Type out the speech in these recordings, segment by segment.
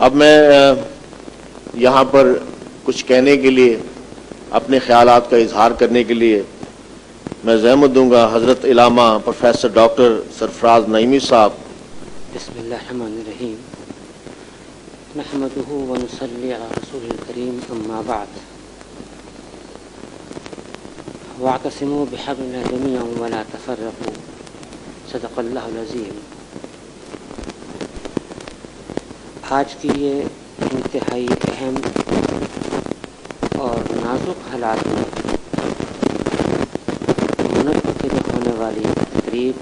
اب میں یہاں پر کچھ کہنے کے لیے، اپنے خیالات کا اظہار کرنے کے لیے میں زحمت دوں گا حضرت علامہ پروفیسر ڈاکٹر سرفراز نعیمی صاحب۔ بسم اللہ الرحمن الرحیم، نحمدہ ونصلی علی رسول الکریم، اما بعد، واعتصموا بحبل اللہ جمیعا ولا تفرقوا، صدق اللہ العظیم۔ آج کی یہ انتہائی اہم اور نازک حالات میں منعقد ہونے والی تقریب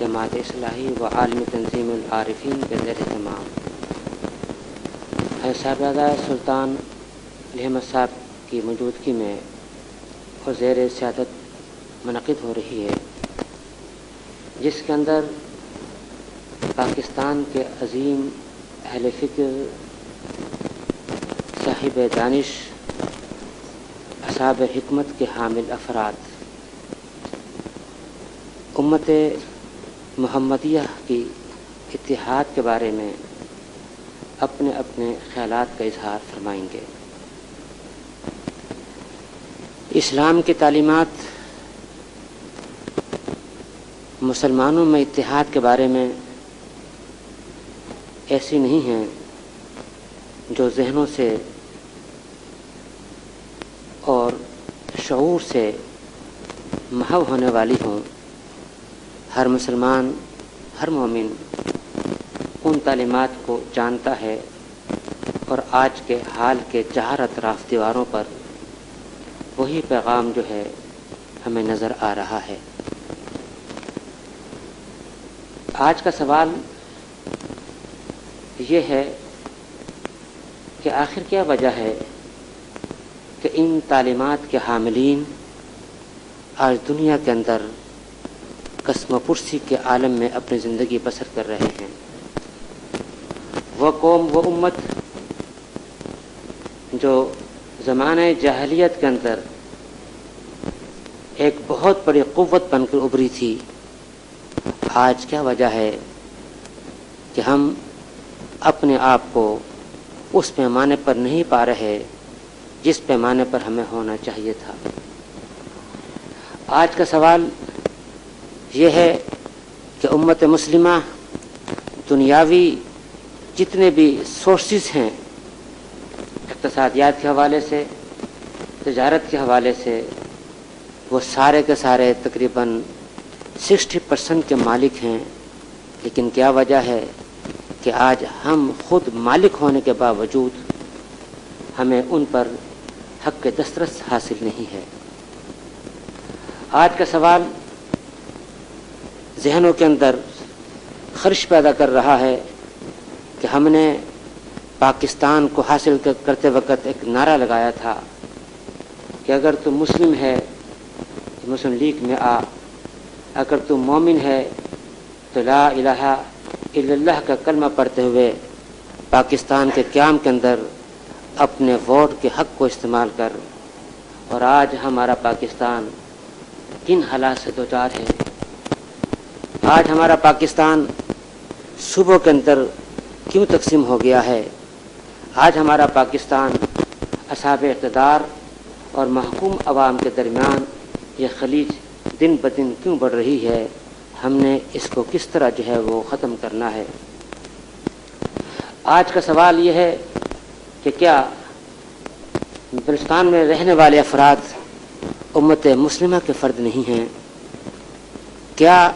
جماعت اصلاحی و عالمی تنظیم العارفین کے زیر اہتمام صاحبزادہ سلطان علی احمد صاحب کی موجودگی میں اور زیر سیادت منعقد ہو رہی ہے، جس کے اندر پاکستان کے عظیم اہل فکر، صاحب دانش، اصحاب حکمت کے حامل افراد امت محمدیہ کی اتحاد کے بارے میں اپنے اپنے خیالات کا اظہار فرمائیں گے۔ اسلام کی تعلیمات مسلمانوں میں اتحاد کے بارے میں ایسی نہیں ہیں جو ذہنوں سے اور شعور سے محو ہونے والی ہوں۔ ہر مسلمان، ہر مومن ان تعلیمات کو جانتا ہے اور آج کے حال کے چار اطراف دیواروں پر وہی پیغام جو ہے ہمیں نظر آ رہا ہے۔ آج کا سوال یہ ہے کہ آخر کیا وجہ ہے کہ ان تعلیمات کے حاملین آج دنیا کے اندر قسم و پرسی کے عالم میں اپنی زندگی بسر کر رہے ہیں۔ وہ قوم، وہ امت جو زمانہ جاہلیت کے اندر ایک بہت بڑی قوت بن کر ابھری تھی، آج کیا وجہ ہے کہ ہم اپنے آپ کو اس پیمانے پر نہیں پا رہے جس پیمانے پر ہمیں ہونا چاہیے تھا۔ آج کا سوال یہ ہے کہ امت مسلمہ دنیاوی جتنے بھی سورسز ہیں، اقتصادیات کے حوالے سے، تجارت کے حوالے سے، وہ سارے کے سارے تقریباً 60% کے مالک ہیں، لیکن کیا وجہ ہے کہ آج ہم خود مالک ہونے کے باوجود ہمیں ان پر حق دسترس حاصل نہیں ہے۔ آج کا سوال ذہنوں کے اندر خرش پیدا کر رہا ہے کہ ہم نے پاکستان کو حاصل کرتے وقت ایک نعرہ لگایا تھا کہ اگر تو مسلم ہے تو مسلم لیگ میں آ، اگر تو مومن ہے تو لا الہ الا اللہ کا کلمہ پڑھتے ہوئے پاکستان کے قیام کے اندر اپنے ووٹ کے حق کو استعمال کر۔ اور آج ہمارا پاکستان کن حالات سے دوچار ہے؟ آج ہمارا پاکستان صوبوں کے اندر کیوں تقسیم ہو گیا ہے؟ آج ہمارا پاکستان اصحاب اقتدار اور محکوم عوام کے درمیان یہ خلیج دن بدن کیوں بڑھ رہی ہے؟ ہم نے اس کو کس طرح جو ہے وہ ختم کرنا ہے؟ آج کا سوال یہ ہے کہ کیا بلوچستان میں رہنے والے افراد امت مسلمہ کے فرد نہیں ہیں؟ کیا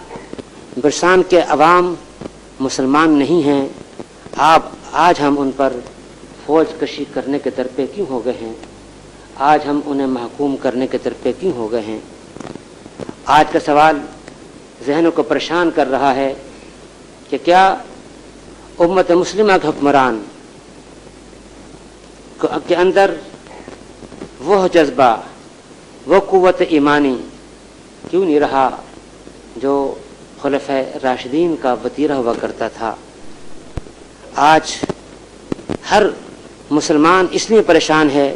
بلوچستان کے عوام مسلمان نہیں ہیں؟ آج ہم ان پر فوج کشی کرنے کے در پہ کیوں ہو گئے ہیں؟ آج ہم انہیں محکوم کرنے کے در پہ کیوں ہو گئے ہیں؟ آج کا سوال ذہنوں کو پریشان کر رہا ہے کہ کیا امت مسلمہ کے حکمران کے اندر وہ جذبہ، وہ قوت ایمانی کیوں نہیں رہا جو خلفائے راشدین کا وتیرہ ہوا کرتا تھا؟ آج ہر مسلمان اس لیے پریشان ہے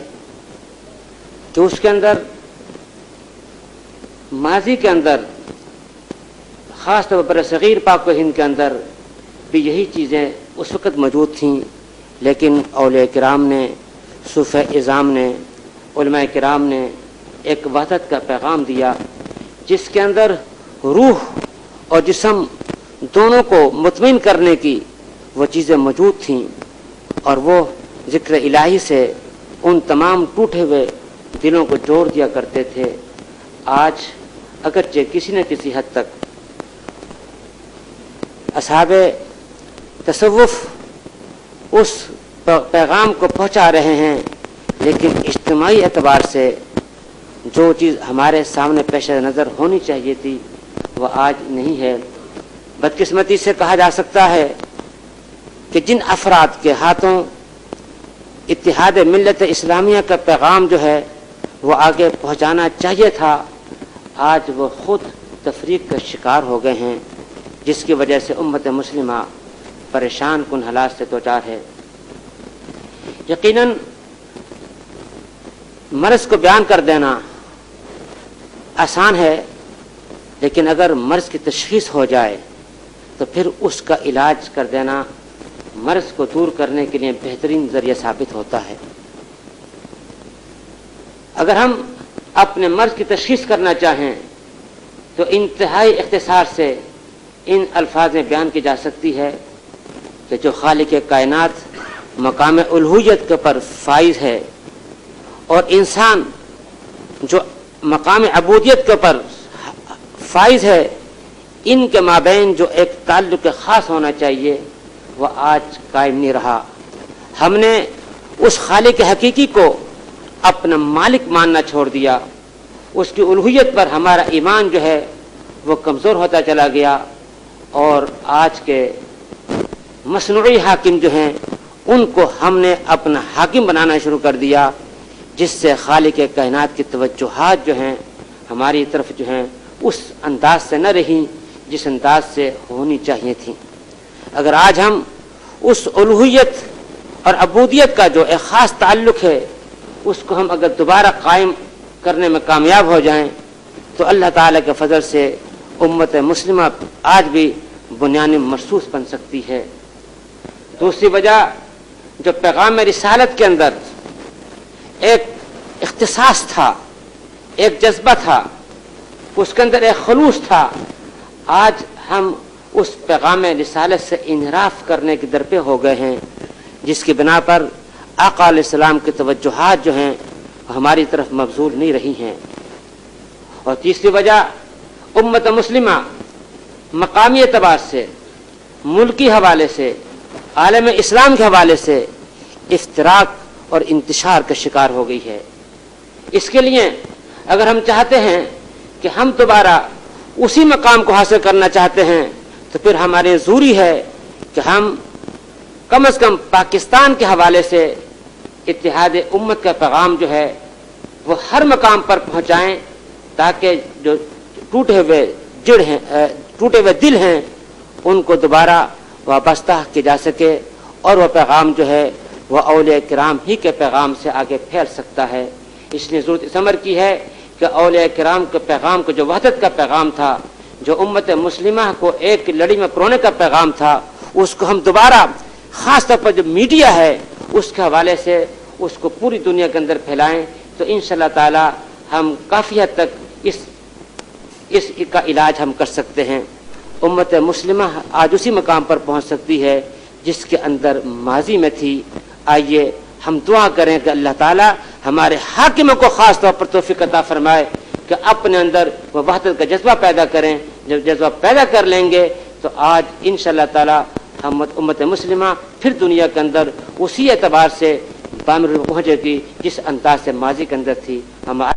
کہ اس کے اندر ماضی کے اندر، خاص طور پر صغیر پاک و ہند کے اندر بھی یہی چیزیں उस वक़्त मौजूद थीं, लेकिन औलिया किराम ने, सूफ़े इज़ाम ने, उलमा किराम ने एक वहदत का पैगाम दिया जिसके अंदर रूह और जिस्म दोनों को मुतमईन करने की वो चीज़ें मौजूद थीं, और वो ज़िक्र इलाही से उन तमाम टूटे हुए दिलों को जोड़ दिया करते थे। आज अगरचे किसी न किसी हद तक असहाबे तसव्वुफ उस पैगाम को पहुंचा रहे हैं, लेकिन इज्तिमाई एतबार से जो चीज़ हमारे सामने पेश नज़र होनी चाहिए थी वह आज नहीं है। बदकिस्मती से कहा जा सकता है कि जिन अफराद के हाथों इत्तिहाद मिल्लत इस्लामिया का पैगाम जो है वो आगे पहुंचाना चाहिए था, आज वो खुद तफरीक का शिकार हो गए हैं, जिसकी वजह से उम्मत मुस्लिमा परेशान कुन हालात से दोचार है। यकीनन मर्ज़ को बयान कर देना आसान है, लेकिन अगर मर्ज़ की तशख़ीस हो जाए तो फिर उसका इलाज कर देना मर्ज़ को दूर करने के लिए बेहतरीन ज़रिया साबित होता है। अगर हम अपने मर्ज़ की तशख़ीस करना चाहें तो इंतहाई इख्तिसार से इन अल्फाज में बयान की जा सकती है कि जो खालिक कायनात मकाम उलूहियत के पर फाइज है और इंसान जो मकाम अबूदियत के पर फाइज है, इनके माबैन जो एक ताल्लुक़ ख़ास होना चाहिए वह आज कायम नहीं रहा। हमने उस खालिक हकीकी को अपना मालिक मानना छोड़ दिया, उसकी उलूहियत पर हमारा ईमान जो है वो कमज़ोर होता चला गया, और आज के मसनूई हाकिम जो हैं उनको हमने अपना हाकिम बनाना शुरू कर दिया, जिससे खालिक कायनात की तवज्जुहात जो हैं हमारी तरफ जो हैं उस अंदाज से न रही जिस अंदाज से होनी चाहिए थी। अगर आज हम उस उलूहियत और अबूदियत का जो एक ख़ास ताल्लुक़ है उसको हम अगर दोबारा कायम करने में कामयाब हो जाएं तो अल्लाह ताला के फजल से उम्मत मुस्लिमा आज भी बुनियादी महसूस बन सकती है। दूसरी वजह, जो पैगाम रिसालत के अंदर एक इख्तिसास था, एक जज्बा था, उसके अंदर एक खलूस था, आज हम उस पैगाम रिसालत से इनहराफ करने के दरपे हो गए हैं, जिसकी बिना पर आका अलैहिस्सलाम की तवज्जुहात जो हैं हमारी तरफ मबज़ूल नहीं रही हैं। और तीसरी वजह, उम्मत मुस्लिमा मकामी एतबार से, मुल्की हवाले से, आलम इस्लाम के हवाले से इफ्तिराक और इंतशार का शिकार हो गई है। इसके लिए अगर हम चाहते हैं कि हम दोबारा उसी मकाम को हासिल करना चाहते हैं तो फिर हमारे ज़रूरी है कि हम कम से कम पाकिस्तान के हवाले से इत्तिहाद उम्मत का पैगाम जो है वो हर मकाम पर पहुँचाएँ, ताकि जो टूटे हुए दिल हैं उनको दोबारा वाबस्ता किया जा सके, और वह पैगाम जो है वह औलिया किराम ही के पैगाम से आगे फैल सकता है। इसलिए ज़रूरत इस अमर की है कि औलिया किराम के पैगाम को, जो वहदत का पैगाम था, जो उम्मत मुस्लिमा को एक लड़ी में परोने का पैगाम था, उसको हम दोबारा ख़ास तौर पर जो मीडिया है उसके हवाले से उसको पूरी दुनिया के अंदर फैलाएं, तो इंशाअल्लाह ताला हम काफ़ी हद तक इसका इलाज हम कर सकते हैं। उम्मत मुस्लिमा आज उसी मकाम पर पहुंच सकती है जिसके अंदर माजी में थी। आइए हम दुआ करें कि अल्लाह ताला हमारे हाकिमों को ख़ास तौर पर तौफीक अता फरमाए कि अपने अंदर वह वहदत का जज्बा पैदा करें। जब जज्बा पैदा कर लेंगे तो आज इंशाअल्लाह ताला हम उम्मत मुस्लिमा फिर दुनिया के अंदर उसी एतबार से बामिर पहुँचेगी जिस अंदाज से माजी के अंदर थी। हम